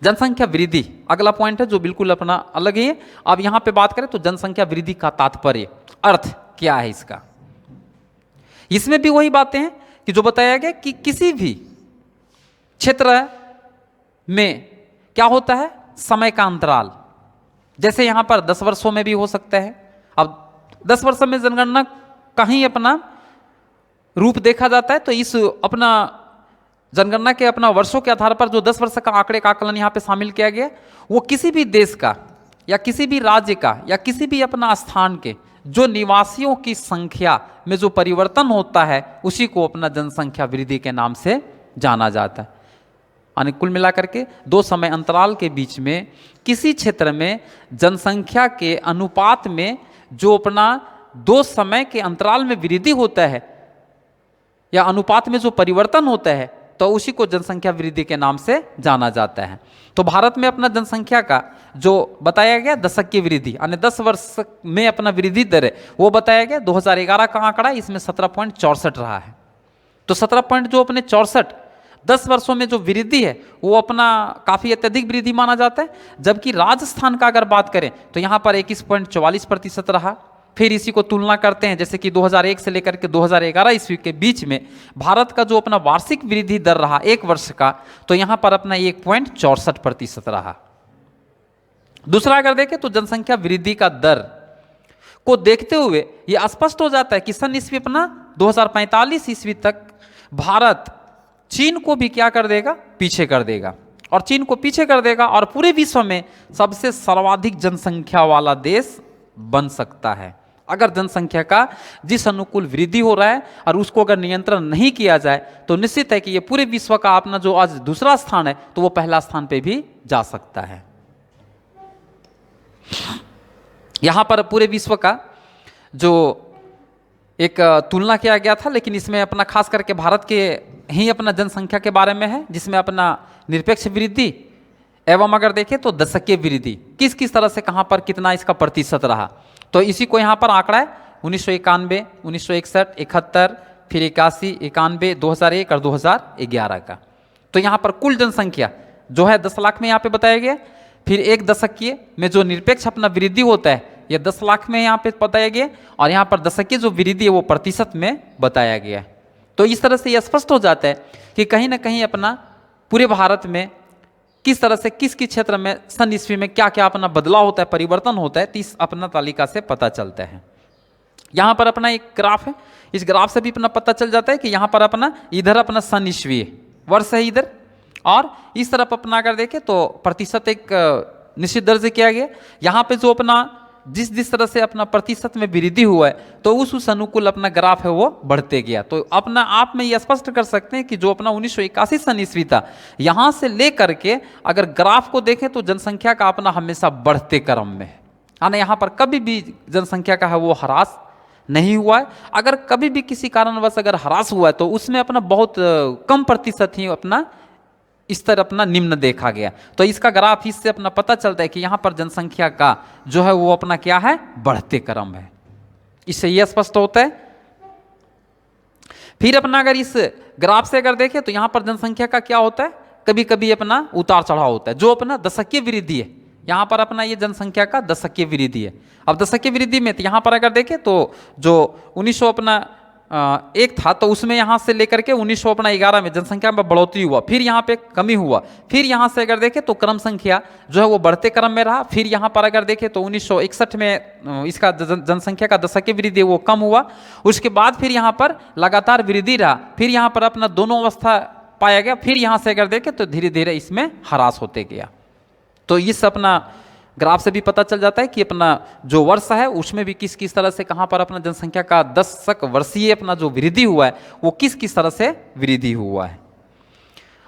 जनसंख्या वृद्धि अगला पॉइंट है जो बिल्कुल अपना अलग ही है। अब यहां पे बात करें तो जनसंख्या वृद्धि का तात्पर्य अर्थ क्या है इसका। इसमें भी वही बातें हैं कि जो बताया गया कि किसी भी क्षेत्र में क्या होता है, समय का अंतराल, जैसे यहां पर 10 वर्षों में भी हो सकता है। अब 10 वर्ष में जनगणना कहीं अपना रूप देखा जाता है, तो इस अपना जनगणना के अपना वर्षों के आधार पर जो 10 वर्ष का आंकड़े का आकलन यहाँ पे शामिल किया गया, वो किसी भी देश का या किसी भी राज्य का या किसी भी अपना स्थान के जो निवासियों की संख्या में जो परिवर्तन होता है उसी को अपना जनसंख्या वृद्धि के नाम से जाना जाता है। यानी कुल मिलाकर के दो समय अंतराल के बीच में किसी क्षेत्र में जनसंख्या के अनुपात में जो अपना दो समय के अंतराल में वृद्धि होता है या अनुपात में जो परिवर्तन होता है तो उसी को जनसंख्या वृद्धि के नाम से जाना जाता है। तो भारत में अपना जनसंख्या का जो बताया गया दशक की वृद्धि यानी 10 वर्ष में अपना वृद्धि दर है वो बताया गया 2011 का आंकड़ा, इसमें 17.64 रहा है। तो 17 पॉइंट जो अपने 64 10 वर्षों में जो वृद्धि है वो अपना काफ़ी अत्यधिक वृद्धि माना जाता है। जबकि राजस्थान का अगर बात करें तो यहाँ पर 21.44% रहा। फिर इसी को तुलना करते हैं जैसे कि 2001 से लेकर के 2011 ईस्वी के बीच में भारत का जो अपना वार्षिक वृद्धि दर रहा एक वर्ष का, तो यहाँ पर अपना 1.64% रहा। दूसरा अगर देखें तो जनसंख्या वृद्धि का दर को देखते हुए ये स्पष्ट हो जाता है कि सन ईस्वी अपना 2045 ईस्वी तक भारत चीन को भी क्या कर देगा, पीछे कर देगा। और चीन को पीछे कर देगा और पूरे विश्व में सबसे सर्वाधिक जनसंख्या वाला देश बन सकता है अगर जनसंख्या का जिस अनुकूल वृद्धि हो रहा है और उसको अगर नियंत्रण नहीं किया जाए तो निश्चित है कि ये पूरे विश्व का अपना जो आज दूसरा स्थान है तो वो पहला स्थान पे भी जा सकता है। यहां पर पूरे विश्व का जो एक तुलना किया गया था, लेकिन इसमें अपना खास करके भारत के ही अपना जनसंख्या के बारे में है जिसमें अपना निरपेक्ष वृद्धि एवं अगर देखें तो दशकीय वृद्धि किस किस तरह से कहां पर कितना इसका प्रतिशत रहा। तो इसी को यहां पर आंकड़ा है 1991, 1961, 71, फिर 81, 91, 2001 और 2011 का। तो यहां पर कुल जनसंख्या जो है 10 लाख में यहां पे बताया गया। फिर एक दशकीय में जो निरपेक्ष अपना वृद्धि होता है ये 10 लाख में यहाँ पे बताया गया और यहाँ पर दशकीय जो वृद्धि है वो प्रतिशत में बताया गया है। तो इस तरह से यह स्पष्ट हो जाता है कि कहीं ना कहीं अपना पूरे भारत में किस तरह से किस किस क्षेत्र में सन ईस्वी में क्या क्या अपना बदलाव होता है, परिवर्तन होता है, तो इस अपना तालिका से पता चलता है। यहाँ पर अपना एक ग्राफ है, इस ग्राफ से भी अपना पता चल जाता है कि यहाँ पर अपना इधर अपना सन ईस्वी वर्ष है इधर, और इस तरफ अपना अगर देखें तो प्रतिशत एक निश्चित दर्ज किया गया। यहाँ पे जो अपना जिस तरह से अपना प्रतिशत में वृद्धि हुआ है तो उस अनुकूल अपना ग्राफ है वो बढ़ते गया। तो अपना आप में ये स्पष्ट कर सकते हैं कि जो अपना 1981 सन ईस्वी था यहाँ से लेकर के अगर ग्राफ को देखें तो जनसंख्या का अपना हमेशा बढ़ते क्रम में है, यानी यहाँ पर कभी भी जनसंख्या का है वो ह्रास नहीं हुआ है। अगर कभी भी किसी कारणवश अगर ह्रास हुआ है तो उसमें अपना बहुत कम प्रतिशत ही अपना इस तरह अपना निम्न देखा गया। तो इसका ग्राफ इससे अपना पता चलता है कि यहाँ पर जनसंख्या का जो है वो अपना क्या है, बढ़ते क्रम है। इससे यह स्पष्ट होता है। फिर अपना अगर इस ग्राफ से अगर देखें तो यहाँ पर जनसंख्या का क्या होता है, कभी कभी अपना उतार चढ़ाव होता है। जो अपना दशकीय वृद्धि है यहाँ पर अपना ये जनसंख्या का दशकीय वृद्धि है। अब दशकीय वृद्धि में तो यहाँ पर अगर देखें तो जो 1900 अपना एक था तो उसमें यहाँ से लेकर के 1911 में जनसंख्या में बढ़ोतरी हुआ, फिर यहाँ पे कमी हुआ, फिर यहाँ से अगर देखें तो क्रम संख्या जो है वो बढ़ते क्रम में रहा। फिर यहाँ पर अगर देखें तो 1961 में इसका जनसंख्या का दशकीय वृद्धि वो कम हुआ। उसके बाद फिर यहाँ पर लगातार वृद्धि रहा, फिर यहाँ पर अपना दोनों अवस्था पाया गया। फिर यहाँ से अगर देखें तो धीरे धीरे इसमें ह्रास होते गया। तो इस अपना ग्राफ से भी पता चल जाता है कि अपना जो वर्ष है उसमें भी किस किस तरह से कहाँ पर अपना जनसंख्या का दशक वर्षीय अपना जो वृद्धि हुआ है वो किस किस तरह से वृद्धि हुआ है।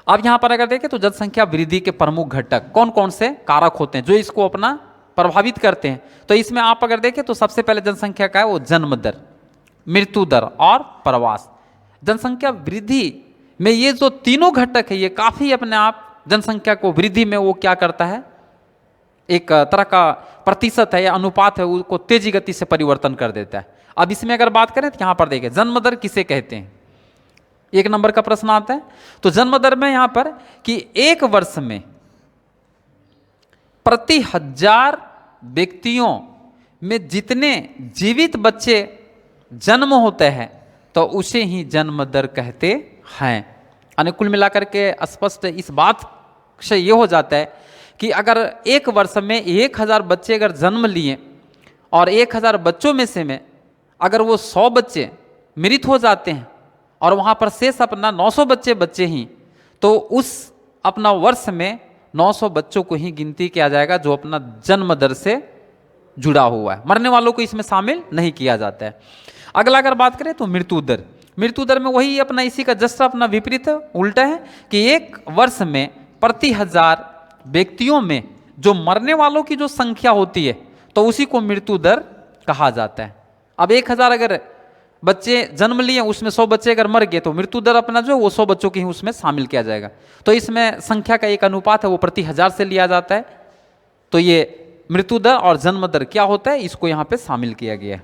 अब यहाँ पर अगर देखें तो जनसंख्या वृद्धि के प्रमुख घटक कौन कौन से कारक होते हैं जो इसको अपना प्रभावित करते हैं। तो इसमें आप अगर देखें तो सबसे पहले जनसंख्या का है वो जन्म दर, मृत्यु दर और प्रवास। जनसंख्या वृद्धि में ये जो तीनों घटक है ये काफ़ी अपने आप जनसंख्या को वृद्धि में वो क्या करता है, एक तरह का प्रतिशत है या अनुपात है उसको तेजी गति से परिवर्तन कर देता है। अब इसमें अगर बात करें तो यहाँ पर देखें जन्म दर किसे कहते हैं, एक नंबर का प्रश्न आता है। तो जन्म दर में यहाँ पर कि एक वर्ष में प्रति 1000 व्यक्तियों में जितने जीवित बच्चे जन्म होते हैं तो उसे ही जन्म दर कहते हैं। यानी कुल मिलाकर के स्पष्ट इस बात से ये हो जाता है कि अगर एक वर्ष में 1000 बच्चे अगर जन्म लिए और 1000 बच्चों में से अगर वो 100 बच्चे मृत हो जाते हैं और वहाँ पर शेष अपना 900 बच्चे बच्चे ही, तो उस अपना वर्ष में 900 बच्चों को ही गिनती किया जाएगा जो अपना जन्म दर से जुड़ा हुआ है। मरने वालों को इसमें शामिल नहीं किया जाता है। अगला अगर बात करें तो मृत्यु दर, मृत्यु दर में वही अपना इसी का जस्ट अपना विपरीत उल्टा है कि एक वर्ष में प्रति 1000 व्यक्तियों में जो मरने वालों की जो संख्या होती है तो उसी को मृत्यु दर कहा जाता है। अब 1000 अगर बच्चे जन्म लिए उसमें 100 बच्चे अगर मर गए तो मृत्यु दर अपना जो वो 100 बच्चों की ही उसमें शामिल किया जाएगा। तो इसमें संख्या का एक अनुपात है वो प्रति 1000 से लिया जाता है। तो ये मृत्यु दर और जन्म दर क्या होता है इसको यहाँ पे शामिल किया गया है।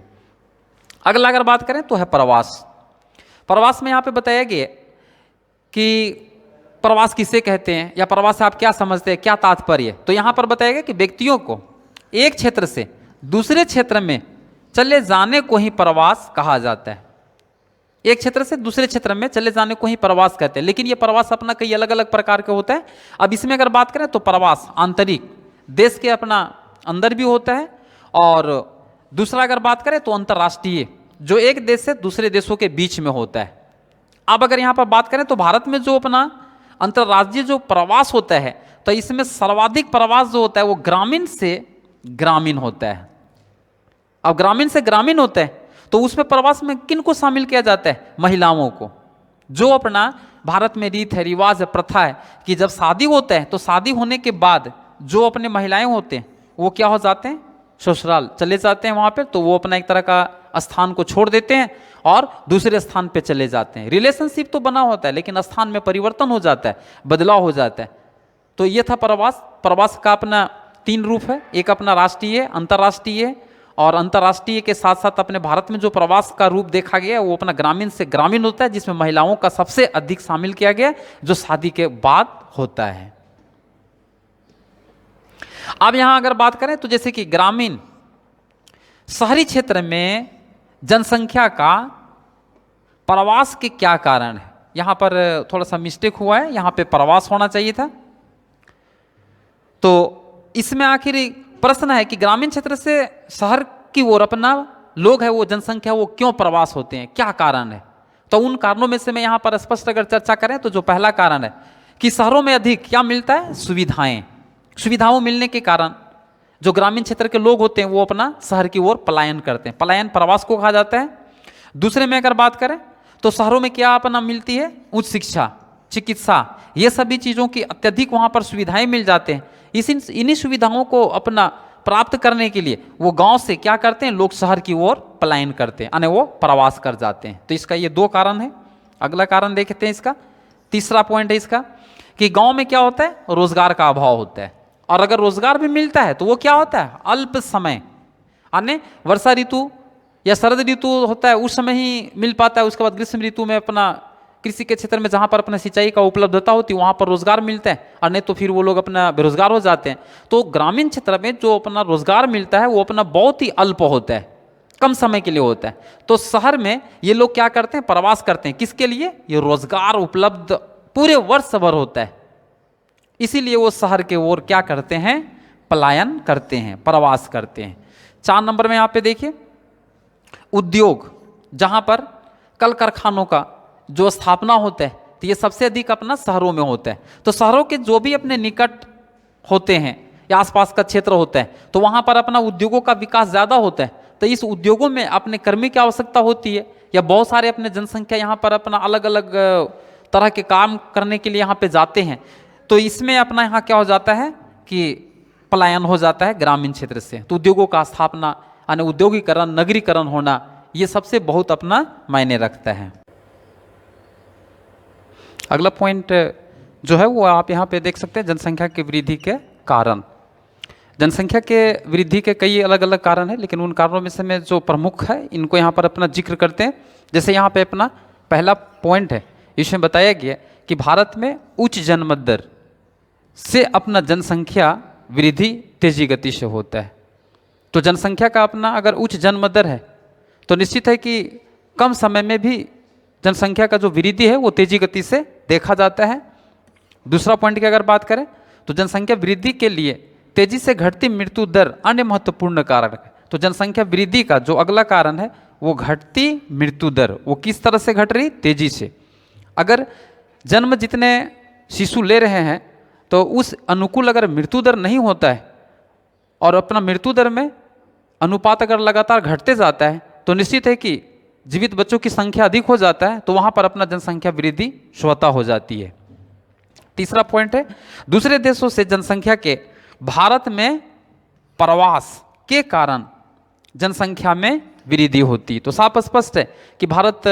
अगला अगर बात करें तो है प्रवास। प्रवास में यहाँ पे बताया गया कि प्रवास किसे कहते हैं या प्रवास से आप क्या समझते हैं, क्या तात्पर्य। तो यहाँ पर बताया गया कि व्यक्तियों को एक क्षेत्र से दूसरे क्षेत्र में चले जाने को ही प्रवास कहा जाता है। एक क्षेत्र से दूसरे क्षेत्र में चले जाने को ही प्रवास कहते हैं। लेकिन ये प्रवास अपना कई अलग अलग प्रकार के होता है। अब इसमें अगर बात करें तो प्रवास आंतरिक देश के अपना अंदर भी होता है, और दूसरा अगर बात करें तो अंतर्राष्ट्रीय जो एक देश से दूसरे देशों के बीच में होता है। अब अगर यहाँ पर बात करें तो भारत में जो अपना अंतर्राज्यीय जो प्रवास होता है तो इसमें सर्वाधिक प्रवास जो होता है वो ग्रामीण से ग्रामीण होता है। अब ग्रामीण से ग्रामीण होता है तो उसमें प्रवास में किन को शामिल किया जाता है, महिलाओं को। जो अपना भारत में रीत है, रिवाज है, प्रथा है कि जब शादी होता है तो शादी होने के बाद जो अपने महिलाएं होते हैं वो क्या हो जाते हैं, ससुराल चले जाते हैं। वहाँ पे तो वो अपना एक तरह का स्थान को छोड़ देते हैं और दूसरे स्थान पे चले जाते हैं। रिलेशनशिप तो बना होता है लेकिन स्थान में परिवर्तन हो जाता है, बदलाव हो जाता है। तो ये था प्रवास। प्रवास का अपना 3 रूप है, एक अपना राष्ट्रीय, अंतर्राष्ट्रीय, और अंतर्राष्ट्रीय के साथ साथ अपने भारत में जो प्रवास का रूप देखा गया वो अपना ग्रामीण से ग्रामीण होता है, जिसमें महिलाओं का सबसे अधिक शामिल किया गया जो शादी के बाद होता है। अब यहां अगर बात करें तो जैसे कि ग्रामीण शहरी क्षेत्र में जनसंख्या का प्रवास के क्या कारण है, यहां पर थोड़ा सा मिस्टेक हुआ है, यहां पे प्रवास होना चाहिए था। तो इसमें आखिर प्रश्न है कि ग्रामीण क्षेत्र से शहर की ओर अपना लोग है वो जनसंख्या वो क्यों प्रवास होते हैं, क्या कारण है। तो उन कारणों में से मैं यहाँ पर स्पष्ट अगर चर्चा करें तो जो पहला कारण है कि शहरों में अधिक क्या मिलता है, सुविधाओं मिलने के कारण जो ग्रामीण क्षेत्र के लोग होते हैं वो अपना शहर की ओर पलायन करते हैं, पलायन प्रवास को कहा जाता है। दूसरे में अगर बात करें तो शहरों में क्या अपना मिलती है, उच्च शिक्षा, चिकित्सा, ये सभी चीज़ों की अत्यधिक वहाँ पर सुविधाएं मिल जाते हैं। इन्हीं सुविधाओं को अपना प्राप्त करने के लिए वो गांव से क्या करते हैं, लोग शहर की ओर पलायन करते हैं, यानी वो प्रवास कर जाते हैं। तो इसका ये 2 कारण है। अगला कारण देखते हैं इसका, तीसरा पॉइंट है इसका कि गांव में क्या होता है, रोजगार का अभाव होता है, और अगर रोजगार भी मिलता है तो वो क्या होता है, अल्प समय, यानी वर्षा ऋतु या शरद ऋतु होता है उस समय ही मिल पाता है। उसके बाद ग्रीष्म ऋतु में अपना कृषि के क्षेत्र में जहाँ पर अपना सिंचाई का उपलब्धता होती है वहाँ पर रोजगार मिलता है, और नहीं तो फिर वो लोग अपना बेरोजगार हो जाते हैं। तो ग्रामीण क्षेत्र में जो अपना रोजगार मिलता है वो अपना बहुत ही अल्प होता है, कम समय के लिए होता है। तो शहर में ये लोग क्या करते हैं, प्रवास करते हैं, किसके लिए, ये रोजगार उपलब्ध पूरे वर्ष भर होता है, इसीलिए वो शहर के ओर क्या करते हैं, पलायन करते हैं, प्रवास करते हैं। 4 नंबर में यहाँ पे देखिए उद्योग, जहाँ पर कल कारखानों का जो स्थापना होता है तो ये सबसे अधिक अपना शहरों में होता है। तो शहरों के जो भी अपने निकट होते हैं या आसपास का क्षेत्र होता है तो वहाँ पर अपना उद्योगों का विकास ज़्यादा होता है। तो इस उद्योगों में अपने कर्मी की आवश्यकता होती है, या बहुत सारे अपने जनसंख्या यहाँ पर अपना अलग अलग तरह के काम करने के लिए यहाँ पे जाते हैं। तो इसमें अपना यहाँ क्या हो जाता है कि पलायन हो जाता है ग्रामीण क्षेत्र से। तो उद्योगों का स्थापना यानी औद्योगिकरण, नगरीकरण होना, ये सबसे बहुत अपना मायने रखता है। अगला पॉइंट जो है वो आप यहाँ पे देख सकते हैं, जनसंख्या की वृद्धि के कारण। जनसंख्या के वृद्धि के कई अलग अलग कारण हैं, लेकिन उन कारणों में से में जो प्रमुख है इनको यहाँ पर अपना जिक्र करते हैं। जैसे यहाँ पे अपना पहला पॉइंट है, इसमें बताया गया कि भारत में उच्च जन्म दर से अपना जनसंख्या वृद्धि तेजी गति से होता है। तो जनसंख्या का अपना अगर उच्च जन्म दर है तो निश्चित है कि कम समय में भी जनसंख्या का जो वृद्धि है वो तेजी गति से देखा जाता है। दूसरा पॉइंट की अगर बात करें तो जनसंख्या वृद्धि के लिए तेजी से घटती मृत्यु दर अन्य महत्वपूर्ण कारण है। तो जनसंख्या वृद्धि का जो अगला कारण है वो घटती मृत्यु दर, वो किस तरह से घट रही? तेजी से। अगर जन्म जितने शिशु ले रहे हैं तो उस अनुकूल अगर मृत्यु दर नहीं होता है और अपना मृत्यु दर में अनुपात अगर लगातार घटते जाता है तो निश्चित है कि जीवित बच्चों की संख्या अधिक हो जाता है, तो वहां पर अपना जनसंख्या वृद्धि स्वतः हो जाती है। तीसरा पॉइंट है, दूसरे देशों से जनसंख्या के भारत में प्रवास के कारण जनसंख्या में वृद्धि होती। तो साफ स्पष्ट है कि भारत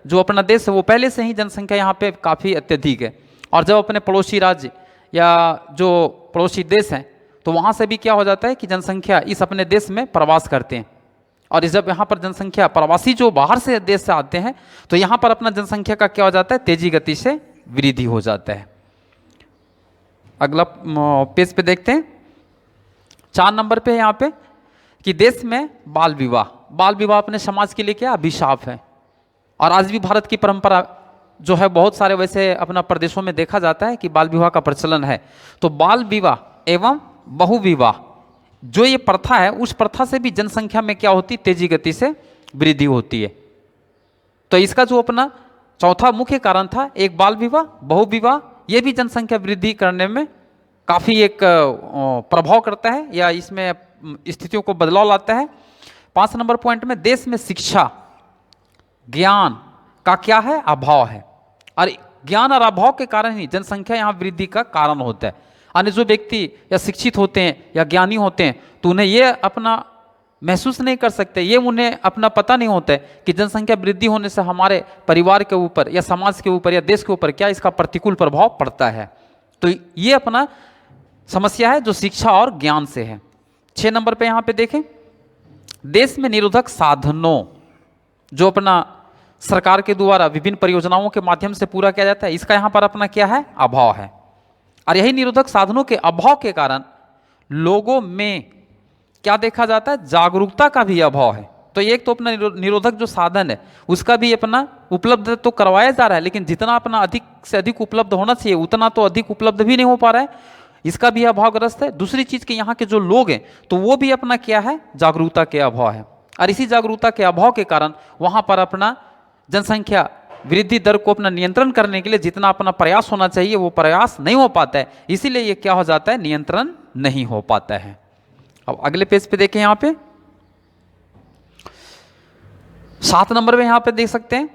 जो अपना देश है वो पहले से ही जनसंख्या यहाँ पे काफ़ी अत्यधिक है, और जब अपने पड़ोसी राज्य या जो पड़ोसी देश हैं तो वहाँ से भी क्या हो जाता है कि जनसंख्या इस अपने देश में प्रवास करते हैं, और जब यहाँ पर जनसंख्या प्रवासी जो बाहर से देश से आते हैं तो यहाँ पर अपना जनसंख्या का क्या हो जाता है? तेजी गति से वृद्धि हो जाता है। अगला पेज पे देखते हैं, 4 नंबर पे यहाँ पे कि देश में बाल विवाह अपने समाज के लिए क्या अभिशाप है, और आज भी भारत की परंपरा जो है बहुत सारे वैसे अपना प्रदेशों में देखा जाता है कि बाल विवाह का प्रचलन है। तो बाल विवाह एवं बहु विवाह जो ये प्रथा है उस प्रथा से भी जनसंख्या में क्या होती? तेजी गति से वृद्धि होती है। तो इसका जो अपना चौथा मुख्य कारण था, एक बाल विवाह बहु विवाह, ये भी जनसंख्या वृद्धि करने में काफ़ी एक प्रभाव करता है या इसमें स्थितियों को बदलाव लाता है। 5 नंबर पॉइंट में देश में शिक्षा ज्ञान का क्या है? अभाव है, और ज्ञान और अभाव के कारण ही जनसंख्या यहाँ वृद्धि का कारण होता है। अन्य जो व्यक्ति या शिक्षित होते हैं या ज्ञानी होते हैं तो उन्हें ये अपना महसूस नहीं कर सकते, ये उन्हें अपना पता नहीं होता है कि जनसंख्या वृद्धि होने से हमारे परिवार के ऊपर या समाज के ऊपर या देश के ऊपर क्या इसका प्रतिकूल प्रभाव पड़ता है। तो ये अपना समस्या है जो शिक्षा और ज्ञान से है। 6 नंबर पे यहाँ पे देखें, देश में निरोधक साधनों जो अपना सरकार के द्वारा विभिन्न परियोजनाओं के माध्यम से पूरा किया जाता है, इसका यहाँ पर अपना क्या है? अभाव है। और यही निरोधक साधनों के अभाव के कारण लोगों में क्या देखा जाता है? जागरूकता का भी अभाव है। तो एक तो अपना निरोधक जो साधन है उसका भी अपना उपलब्ध तो करवाया जा रहा है, लेकिन जितना अपना अधिक से अधिक उपलब्ध होना चाहिए उतना तो अधिक उपलब्ध भी नहीं हो पा रहा है, इसका भी अभावग्रस्त है। दूसरी चीज के यहाँ के जो लोग हैं तो वो भी अपना क्या है? जागरूकता के अभाव है, और इसी जागरूकता के अभाव के कारण वहां पर अपना जनसंख्या वृद्धि दर को अपना नियंत्रण करने के लिए जितना अपना प्रयास होना चाहिए वो प्रयास नहीं हो पाता है, इसीलिए ये क्या हो जाता है? नियंत्रण नहीं हो पाता है। अब अगले पेज पे देखें, यहाँ पे 7 नंबर में यहाँ पे देख सकते हैं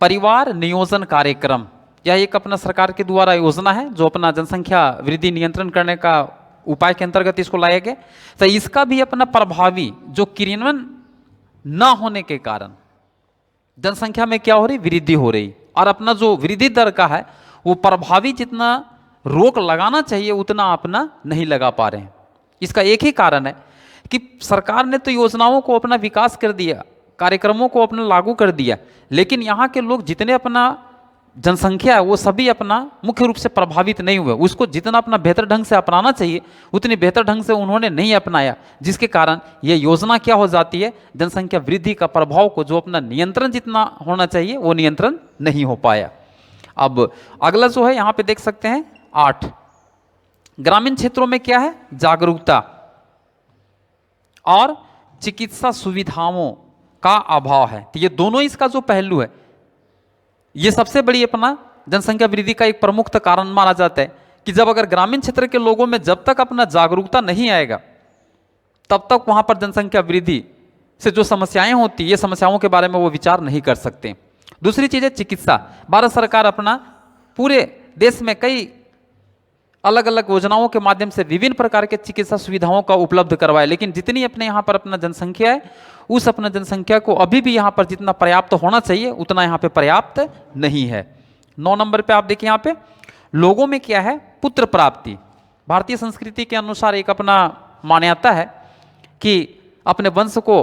परिवार नियोजन कार्यक्रम। यह एक अपना सरकार के द्वारा योजना है जो अपना जनसंख्या वृद्धि नियंत्रण करने का उपाय के अंतर्गत इसको लाया गया। तो इसका भी अपना प्रभावी जो क्रियान्वयन न होने के कारण जनसंख्या में क्या हो रही? वृद्धि हो रही, और अपना जो वृद्धि दर का है वो प्रभावी जितना रोक लगाना चाहिए उतना अपना नहीं लगा पा रहे हैं। इसका एक ही कारण है कि सरकार ने तो योजनाओं को अपना विकास कर दिया, कार्यक्रमों को अपना लागू कर दिया, लेकिन यहाँ के लोग जितने अपना जनसंख्या है वो सभी अपना मुख्य रूप से प्रभावित नहीं हुए। उसको जितना अपना बेहतर ढंग से अपनाना चाहिए उतनी बेहतर ढंग से उन्होंने नहीं अपनाया, जिसके कारण ये योजना क्या हो जाती है? जनसंख्या वृद्धि का प्रभाव को जो अपना नियंत्रण जितना होना चाहिए वो नियंत्रण नहीं हो पाया। अब अगला जो है यहाँ पे देख सकते हैं 8, ग्रामीण क्षेत्रों में क्या है? जागरूकता और चिकित्सा सुविधाओं का अभाव है। तो ये दोनों इसका जो पहलू है ये सबसे बड़ी अपना जनसंख्या वृद्धि का एक प्रमुख कारण माना जाता है कि जब अगर ग्रामीण क्षेत्र के लोगों में जब तक अपना जागरूकता नहीं आएगा तब तक वहां पर जनसंख्या वृद्धि से जो समस्याएं होती है ये समस्याओं के बारे में वो विचार नहीं कर सकते। दूसरी चीज है चिकित्सा। भारत सरकार अपना पूरे देश में कई अलग अलग योजनाओं के माध्यम से विभिन्न प्रकार के चिकित्सा सुविधाओं का उपलब्ध करवाए, लेकिन जितनी अपने यहाँ पर अपना जनसंख्या है उस अपना जनसंख्या को अभी भी यहाँ पर जितना पर्याप्त होना चाहिए उतना यहाँ पे पर्याप्त नहीं है। 9 नंबर पे आप देखिए यहाँ पे लोगों में क्या है? पुत्र प्राप्ति। भारतीय संस्कृति के अनुसार एक अपना मान्यता है कि अपने वंश को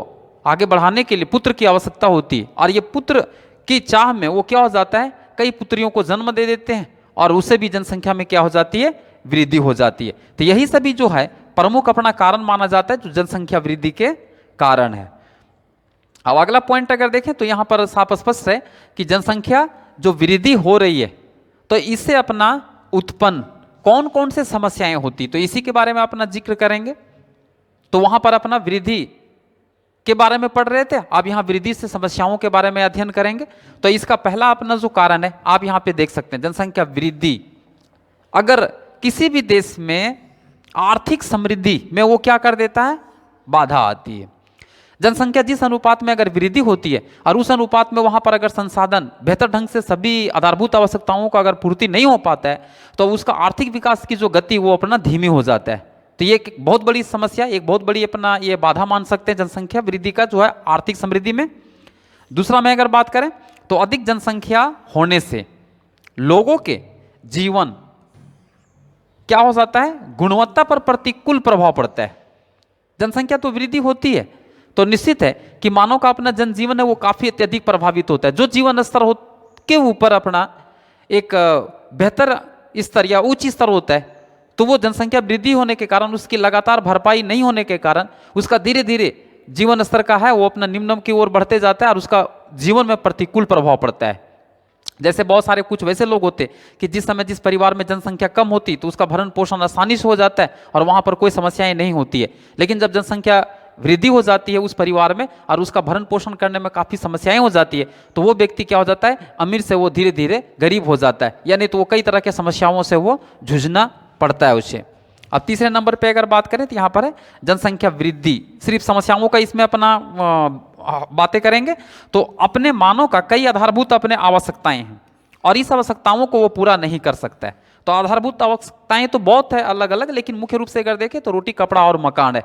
आगे बढ़ाने के लिए पुत्र की आवश्यकता होती है, और ये पुत्र की चाह में वो क्या हो जाता है? कई पुत्रियों को जन्म दे देते हैं और उससे भी जनसंख्या में क्या हो जाती है? वृद्धि हो जाती है। तो यही सभी जो है प्रमुख अपना कारण माना जाता है जो जनसंख्या वृद्धि के कारण है। अब अगला पॉइंट अगर देखें तो यहाँ पर साफ स्पष्ट है कि जनसंख्या जो वृद्धि हो रही है तो इससे अपना उत्पन्न कौन कौन से समस्याएं होती, तो इसी के बारे में अपना जिक्र करेंगे। तो वहां पर अपना वृद्धि के बारे में पढ़ रहे थे, आप यहाँ वृद्धि से समस्याओं के बारे में अध्ययन करेंगे। तो इसका पहला अपना जो कारण है आप यहाँ पे देख सकते हैं, जनसंख्या वृद्धि अगर किसी भी देश में आर्थिक समृद्धि में वो क्या कर देता है, बाधा आती है। जनसंख्या जिस अनुपात में अगर वृद्धि होती है और उस अनुपात में वहां पर अगर संसाधन बेहतर ढंग से सभी आधारभूत आवश्यकताओं का अगर पूर्ति नहीं हो पाता है तो उसका आर्थिक विकास की जो गति वो अपना धीमी हो जाता है। तो ये एक बहुत बड़ी समस्या, एक बहुत बड़ी अपना ये बाधा मान सकते हैं जनसंख्या वृद्धि का जो है आर्थिक समृद्धि में। दूसरा में अगर बात करें तो अधिक जनसंख्या होने से लोगों के जीवन क्या हो जाता है, गुणवत्ता पर प्रतिकूल प्रभाव पड़ता है। जनसंख्या तो वृद्धि होती है तो निश्चित है कि मानव का अपना जनजीवन है वो काफी अत्यधिक प्रभावित होता है। जो जीवन स्तर हो के ऊपर अपना एक बेहतर स्तर या उच्च स्तर होता है तो वो जनसंख्या वृद्धि होने के कारण उसकी लगातार भरपाई नहीं होने के कारण उसका धीरे धीरे जीवन स्तर का है वो अपना निम्न की ओर बढ़ते जाता है और उसका जीवन में प्रतिकूल प्रभाव पड़ता है। जैसे बहुत सारे कुछ वैसे लोग होते कि जिस समय जिस परिवार में जनसंख्या कम होती तो उसका भरण पोषण आसानी से हो जाता है और वहां पर कोई समस्याएं नहीं होती है। लेकिन जब जनसंख्या वृद्धि हो जाती है उस परिवार में और उसका भरण पोषण करने में काफी समस्याएं हो जाती है तो वो व्यक्ति क्या हो जाता है, अमीर से वो धीरे धीरे गरीब हो जाता है, यानी तो वो कई तरह के समस्याओं से वो जूझना पड़ता है उसे। अब तीसरे नंबर पे अगर बात करें तो यहाँ पर है जनसंख्या वृद्धि, सिर्फ समस्याओं का इसमें अपना बातें करेंगे तो अपने मानव का कई आधारभूत अपने आवश्यकताएं हैं और इस आवश्यकताओं को वो पूरा नहीं कर सकता है। तो आधारभूत आवश्यकताएं तो बहुत है अलग अलग, लेकिन मुख्य रूप से अगर देखें तो रोटी कपड़ा और मकान है।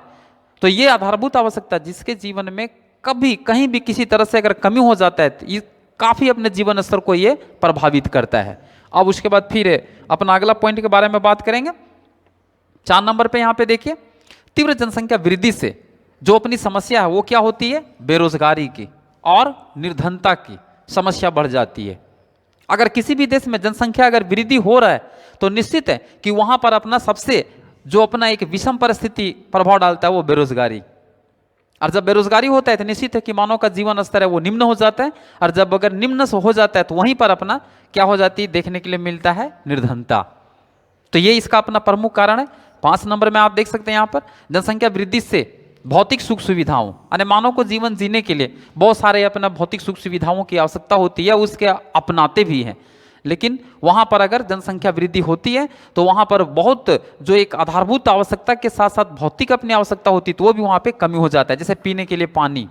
तो ये आधारभूत आवश्यकता जिसके जीवन में कभी कहीं भी किसी तरह से अगर कमी हो जाता है तो ये काफी अपने जीवन स्तर को ये प्रभावित करता है। अब उसके बाद फिर अपना अगला पॉइंट के बारे में बात करेंगे। 4 नंबर पे यहाँ पे देखिए, तीव्र जनसंख्या वृद्धि से जो अपनी समस्या है वो क्या होती है, बेरोजगारी की और निर्धनता की समस्या बढ़ जाती है। अगर किसी भी देश में जनसंख्या अगर वृद्धि हो रहा है तो निश्चित है कि वहां पर अपना सबसे जो अपना एक विषम परिस्थिति प्रभाव डालता है वो बेरोजगारी। और जब बेरोजगारी होता है तो निश्चित है कि मानव का जीवन स्तर है वो निम्न हो जाता है और जब अगर निम्न हो जाता है तो वहीं पर अपना क्या हो जाती है, देखने के लिए मिलता है निर्धनता। तो ये इसका अपना प्रमुख कारण है। 5 नंबर में आप देख सकते हैं यहाँ पर जनसंख्या वृद्धि से भौतिक सुख सुविधाओं यानी मानव को जीवन जीने के लिए बहुत सारे अपना भौतिक सुख सुविधाओं की आवश्यकता होती है, उसके अपनाते भी हैं। लेकिन वहां पर अगर जनसंख्या वृद्धि होती है तो वहां पर बहुत जो एक आधारभूत आवश्यकता के साथ साथ भौतिक अपनी आवश्यकता होती है तो वो भी वहां पे कमी हो जाता है। जैसे पीने के लिए पानी,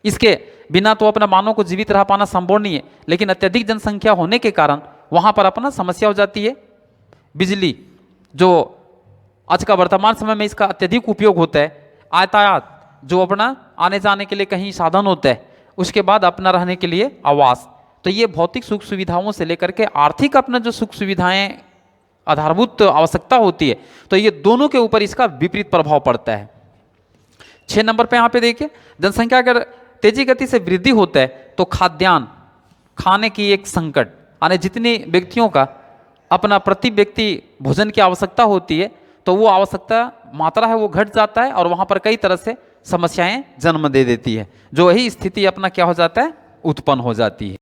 इसके बिना तो अपना मानव को जीवित रह पाना संभव नहीं है, लेकिन अत्यधिक जनसंख्या होने के कारण वहां पर अपना समस्या हो जाती है। बिजली जो आज का वर्तमान समय में इसका अत्यधिक उपयोग होता है, यातायात जो अपना आने जाने के लिए कहीं साधन होता है, उसके बाद अपना रहने के लिए आवास। तो ये भौतिक सुख सुविधाओं से लेकर के आर्थिक अपना जो सुख सुविधाएं आधारभूत आवश्यकता होती है तो ये दोनों के ऊपर इसका विपरीत प्रभाव पड़ता है। 6 नंबर पे यहाँ पे देखिए, जनसंख्या अगर तेजी गति से वृद्धि होता है तो खाद्यान्न खाने की एक संकट यानी जितनी व्यक्तियों का अपना प्रति व्यक्ति भोजन की आवश्यकता होती है तो वो आवश्यकता मात्रा है वो घट जाता है और वहां पर कई तरह से समस्याएं जन्म दे देती है, जो यही स्थिति अपना क्या हो जाता है, उत्पन्न हो जाती है।